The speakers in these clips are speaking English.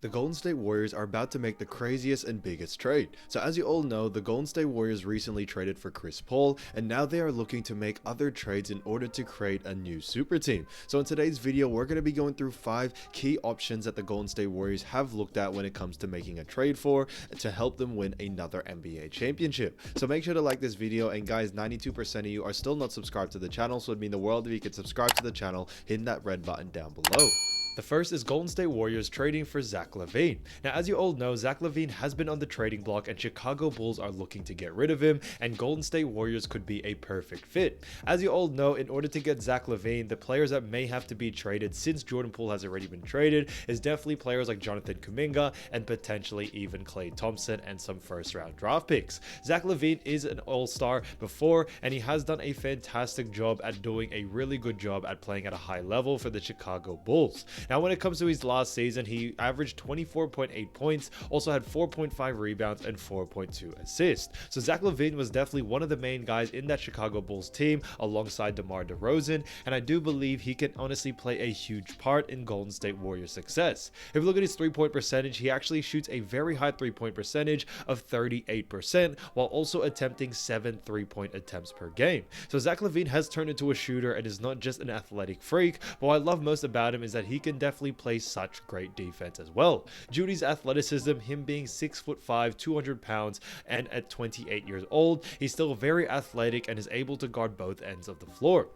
The Golden State Warriors are about to make the craziest and biggest trade. So as you all know, the Golden State Warriors recently traded for Chris Paul, and now they are looking to make other trades in order to create a new super team. So in today's video, we're going to be going through 5 key options that the Golden State Warriors have looked at when it comes to making a trade for to help them win another NBA championship. So make sure to like this video, and guys, 92% of you are still not subscribed to the channel, so it'd mean the world if you could subscribe to the channel, hitting that red button down below. The first is Golden State Warriors trading for Zach Levine. Now, as you all know, Zach Levine has been on the trading block and Chicago Bulls are looking to get rid of him, and Golden State Warriors could be a perfect fit. As you all know, in order to get Zach Levine, the players that may have to be traded since Jordan Poole has already been traded is definitely players like Jonathan Kuminga and potentially even Klay Thompson and some first round draft picks. Zach Levine is an all-star before, and he has done a fantastic job at doing a really good job at playing at a high level for the Chicago Bulls. Now, when it comes to his last season, he averaged 24.8 points, also had 4.5 rebounds and 4.2 assists. So Zach Levine was definitely one of the main guys in that Chicago Bulls team alongside DeMar DeRozan, and I do believe he can honestly play a huge part in Golden State Warriors' success. If you look at his three-point percentage, he actually shoots a very high three-point percentage of 38%, while also attempting 7 three-point attempts per game. So Zach Levine has turned into a shooter and is not just an athletic freak, but what I love most about him is that he can definitely play such great defense as well. Judy's athleticism, him being 6'5", 200 pounds, and at 28 years old, he's still very athletic and is able to guard both ends of the floor.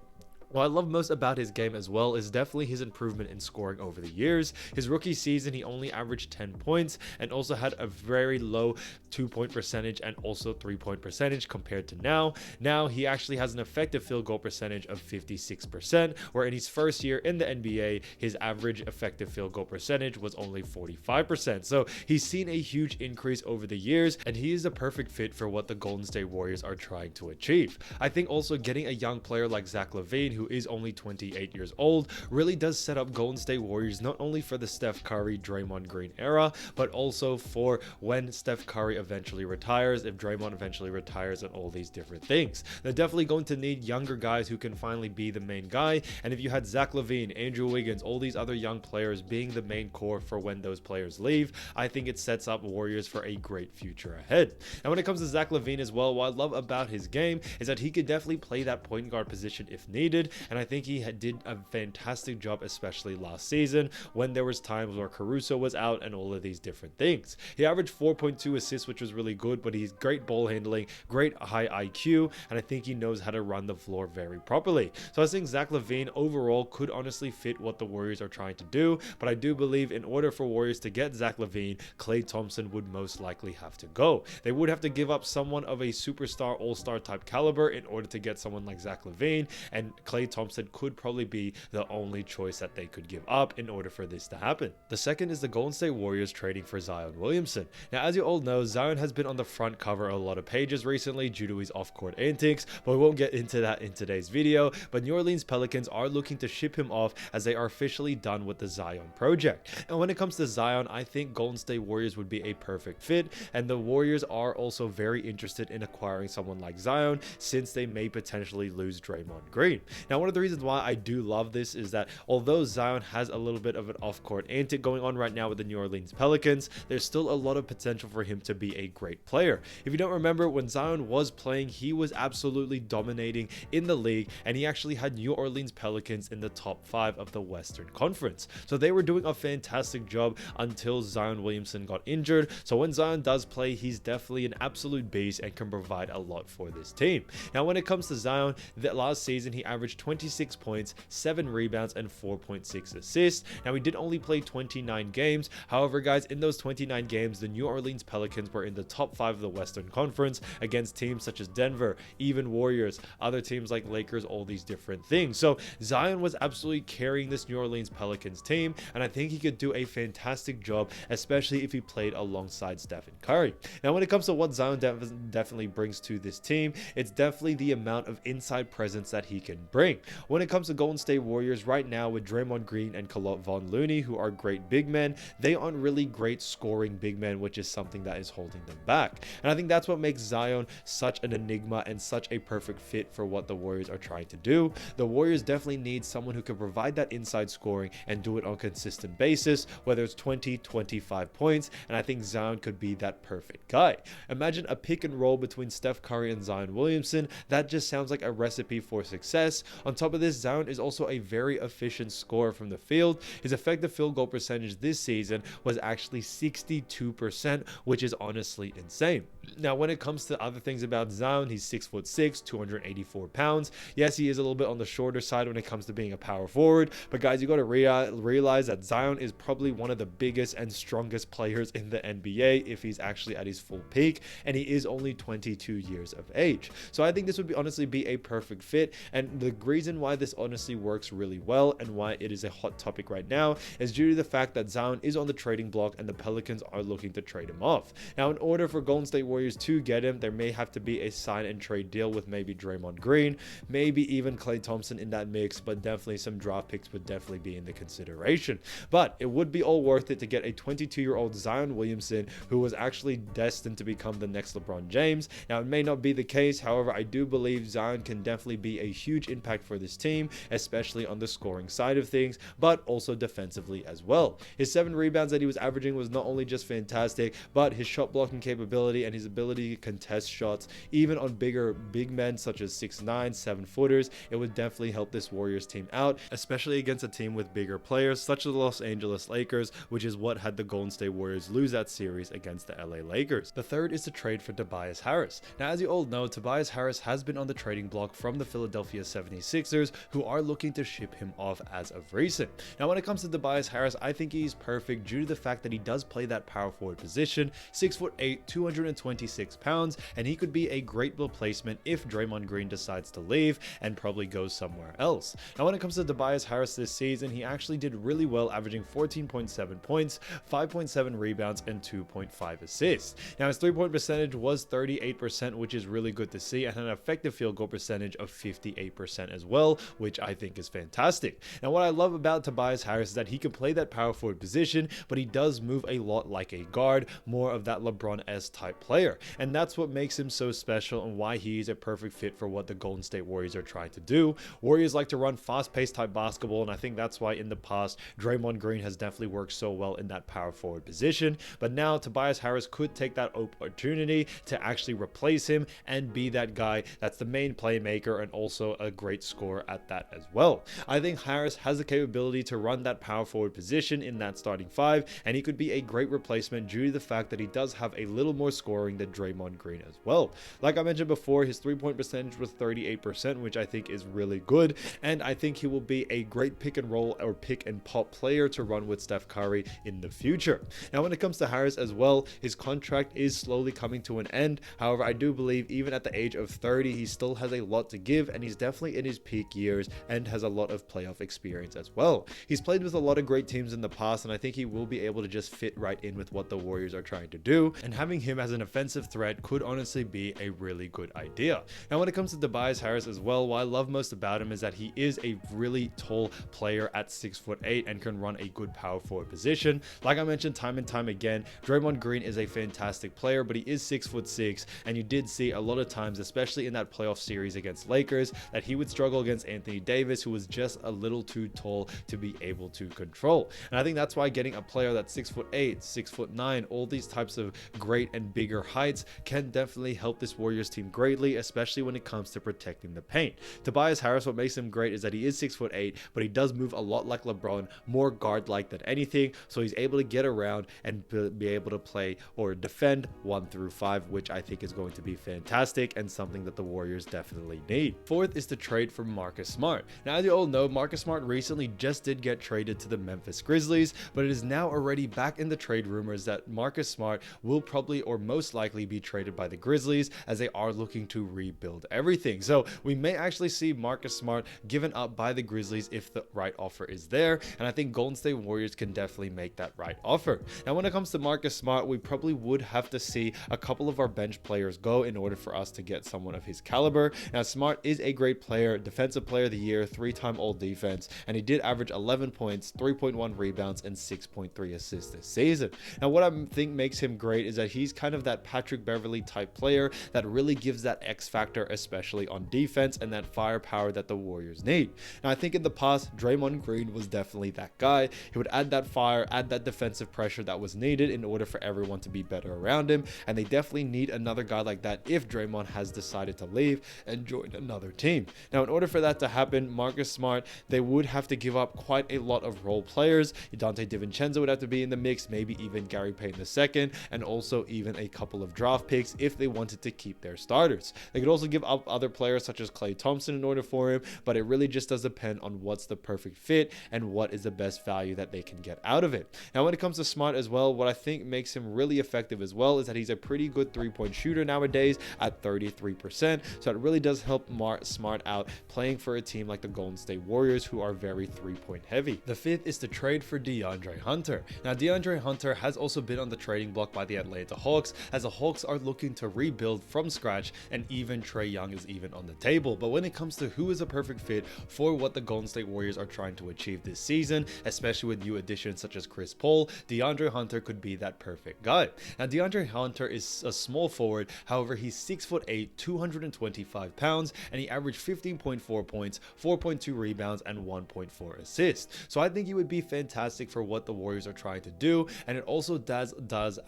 What I love most about his game as well is definitely his improvement in scoring over the years. His rookie season, he only averaged 10 points and also had a very low 2-point percentage and also 3-point percentage compared to now. Now he actually has an effective field goal percentage of 56%, where in his first year in the NBA, his average effective field goal percentage was only 45%. So he's seen a huge increase over the years, and he is a perfect fit for what the Golden State Warriors are trying to achieve. I think also getting a young player like Zach Levine, who is only 28 years old, really does set up Golden State Warriors not only for the Steph Curry, Draymond Green era, but also for when Steph Curry eventually retires, if Draymond eventually retires, and all these different things. They're definitely going to need younger guys who can finally be the main guy, and if you had Zach Levine, Andrew Wiggins, all these other young players being the main core for when those players leave, I think it sets up Warriors for a great future ahead. Now, when it comes to Zach Levine as well, what I love about his game is that he could definitely play that point guard position if needed, and I think he did a fantastic job, especially last season when there was times where Caruso was out and all of these different things. He averaged 4.2 assists, which was really good, but he's great ball handling, great high IQ, and I think he knows how to run the floor very properly. So I think Zach Levine overall could honestly fit what the Warriors are trying to do, but I do believe in order for Warriors to get Zach Levine, Klay Thompson would most likely have to go. They would have to give up someone of a superstar, all-star type caliber in order to get someone like Zach Levine, and Klay Thompson could probably be the only choice that they could give up in order for this to happen. The second is the Golden State Warriors trading for Zion Williamson. Now, as you all know, Zion has been on the front cover of a lot of pages recently due to his off-court antics, but we won't get into that in today's video. But New Orleans Pelicans are looking to ship him off as they are officially done with the Zion project. And when it comes to Zion, I think Golden State Warriors would be a perfect fit, and the Warriors are also very interested in acquiring someone like Zion since they may potentially lose Draymond Green. Now, one of the reasons why I do love this is that although Zion has a little bit of an off-court antic going on right now with the New Orleans Pelicans, there's still a lot of potential for him to be a great player. If you don't remember, when Zion was playing, he was absolutely dominating in the league, and he actually had New Orleans Pelicans in the top 5 of the Western Conference. So they were doing a fantastic job until Zion Williamson got injured. So when Zion does play, he's definitely an absolute beast and can provide a lot for this team. Now, when it comes to Zion, that last season he averaged 26 points, 7 rebounds, and 4.6 assists. Now, he did only play 29 games. However, guys, in those 29 games, the New Orleans Pelicans were in the top 5 of the Western Conference against teams such as Denver, even Warriors, other teams like Lakers, all these different things. So Zion was absolutely carrying this New Orleans Pelicans team, and I think he could do a fantastic job, especially if he played alongside Steph and Curry. Now, when it comes to what Zion definitely brings to this team, it's definitely the amount of inside presence that he can bring. ring. When it comes to Golden State Warriors right now, with Draymond Green and Von Looney, who are great big men, they aren't really great scoring big men, which is something that is holding them back. And I think that's what makes Zion such an enigma and such a perfect fit for what the Warriors are trying to do. The Warriors definitely need someone who can provide that inside scoring and do it on a consistent basis, whether it's 20, 25 points, and I think Zion could be that perfect guy. Imagine a pick and roll between Steph Curry and Zion Williamson. That just sounds like a recipe for success. On top of this, Zion is also a very efficient scorer from the field. His effective field goal percentage this season was actually 62%, which is honestly insane. Now, when it comes to other things about Zion, he's 6'6", 284 pounds. Yes, he is a little bit on the shorter side when it comes to being a power forward, but guys, you got to realize that Zion is probably one of the biggest and strongest players in the NBA if he's actually at his full peak, and he is only 22 years of age. So I think this would honestly be a perfect fit, and the reason why this honestly works really well and why it is a hot topic right now is due to the fact that Zion is on the trading block and the Pelicans are looking to trade him off. Now, in order for Golden State Warriors to get him, there may have to be a sign and trade deal with maybe Draymond Green, maybe even Klay Thompson in that mix, but definitely some draft picks would definitely be in the consideration. But it would be all worth it to get a 22-year-old Zion Williamson who was actually destined to become the next LeBron James. Now, it may not be the case, however, I do believe Zion can definitely be a huge impact for this team, especially on the scoring side of things, but also defensively as well. His 7 rebounds that he was averaging was not only just fantastic, but his shot blocking capability and his ability to contest shots, even on big men such as 6'9", 7-footers, it would definitely help this Warriors team out, especially against a team with bigger players such as the Los Angeles Lakers, which is what had the Golden State Warriors lose that series against the LA Lakers. The third is to trade for Tobias Harris. Now, as you all know, Tobias Harris has been on the trading block from the Philadelphia 76ers, who are looking to ship him off as of recent. Now, when it comes to Tobias Harris, I think he's perfect due to the fact that he does play that power forward position, 6'8", 226 pounds, and he could be a great replacement if Draymond Green decides to leave and probably goes somewhere else. Now, when it comes to Tobias Harris this season, he actually did really well, averaging 14.7 points, 5.7 rebounds, and 2.5 assists. Now, his three-point percentage was 38%, which is really good to see, and an effective field goal percentage of 58% as well, which I think is fantastic. Now, what I love about Tobias Harris is that he can play that power forward position, but he does move a lot like a guard, more of that LeBron-esque type player, and that's what makes him so special and why he is a perfect fit for what the Golden State Warriors are trying to do. Warriors like to run fast-paced type basketball, and I think that's why in the past Draymond Green has definitely worked so well in that power forward position, but now Tobias Harris could take that opportunity to actually replace him and be that guy that's the main playmaker and also a great scorer at that as well. I think Harris has the capability to run that power forward position in that starting 5, and he could be a great replacement due to the fact that he does have a little more scoring than Draymond Green as well. Like I mentioned before, his three-point percentage was 38%, which I think is really good, and I think he will be a great pick and roll or pick and pop player to run with Steph Curry in the future. Now, when it comes to Harris as well, his contract is slowly coming to an end. However, I do believe even at the age of 30, he still has a lot to give, and he's definitely in his peak years and has a lot of playoff experience as well. He's played with a lot of great teams in the past, and I think he will be able to just fit right in with what the Warriors are trying to do, and having him as an offensive threat could honestly be a really good idea. Now, when it comes to Tobias Harris as well, what I love most about him is that he is a really tall player at 6'8" and can run a good power forward position. Like I mentioned time and time again, Draymond Green is a fantastic player, but he is 6'6", and you did see a lot of times, especially in that playoff series against Lakers, that he would struggle against Anthony Davis, who was just a little too tall to be able to control. And I think that's why getting a player that's 6'8", 6'9", all these types of great and bigger heights can definitely help this Warriors team greatly, especially when it comes to protecting the paint. Tobias Harris, what makes him great is that he is 6'8", but he does move a lot like LeBron, more guard-like than anything, so he's able to get around and be able to play or defend 1 through 5, which I think is going to be fantastic and something that the Warriors definitely need. Fourth is to trade for Marcus Smart. Now, as you all know, Marcus Smart recently just did get traded to the Memphis Grizzlies, but it is now already back in the trade rumors that Marcus Smart will probably or most most likely be traded by the Grizzlies, as they are looking to rebuild everything. So we may actually see Marcus Smart given up by the Grizzlies if the right offer is there, and I think Golden State Warriors can definitely make that right offer. Now when it comes to Marcus Smart, we probably would have to see a couple of our bench players go in order for us to get someone of his caliber. Now Smart is a great player, defensive player of the year, 3-time all defense, and he did average 11 points, 3.1 rebounds, and 6.3 assists this season. Now what I think makes him great is that he's kind of that Patrick Beverley type player that really gives that X factor, especially on defense, and that firepower that the Warriors need. Now I think in the past, Draymond Green was definitely that guy. He would add that fire, add that defensive pressure that was needed in order for everyone to be better around him, and they definitely need another guy like that if Draymond has decided to leave and join another team. Now in order for that to happen, Marcus Smart, they would have to give up quite a lot of role players. Dante DiVincenzo would have to be in the mix, maybe even Gary Payton II, and also even a couple of draft picks if they wanted to keep their starters. They could also give up other players such as Klay Thompson in order for him, but it really just does depend on what's the perfect fit and what is the best value that they can get out of it. Now when it comes to Smart as well, what I think makes him really effective as well is that he's a pretty good three-point shooter nowadays at 33%, so it really does help Smart out playing for a team like the Golden State Warriors, who are very three-point heavy. The fifth is to trade for DeAndre Hunter. Now DeAndre Hunter has also been on the trading block by the Atlanta Hawks, as the Hawks are looking to rebuild from scratch, and even Trae Young is even on the table. But when it comes to who is a perfect fit for what the Golden State Warriors are trying to achieve this season, especially with new additions such as Chris Paul, DeAndre Hunter could be that perfect guy. Now DeAndre Hunter is a small forward, however he's 6'8", 225 pounds, and he averaged 15.4 points, 4.2 rebounds, and 1.4 assists. So I think he would be fantastic for what the Warriors are trying to do, and it also does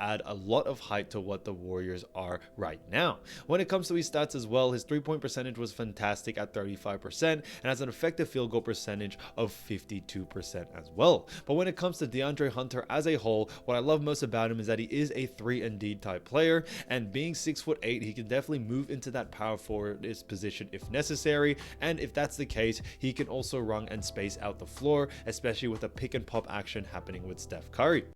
add a lot of height to what the Warriors are right now. When it comes to his stats as well, his 3-point percentage was fantastic at 35%, and has an effective field goal percentage of 52% as well. But when it comes to DeAndre Hunter as a whole, what I love most about him is that he is a 3-and-D type player, and being 6'8", he can definitely move into that power forward position if necessary, and if that's the case, he can also run and space out the floor, especially with a pick and pop action happening with Steph Curry.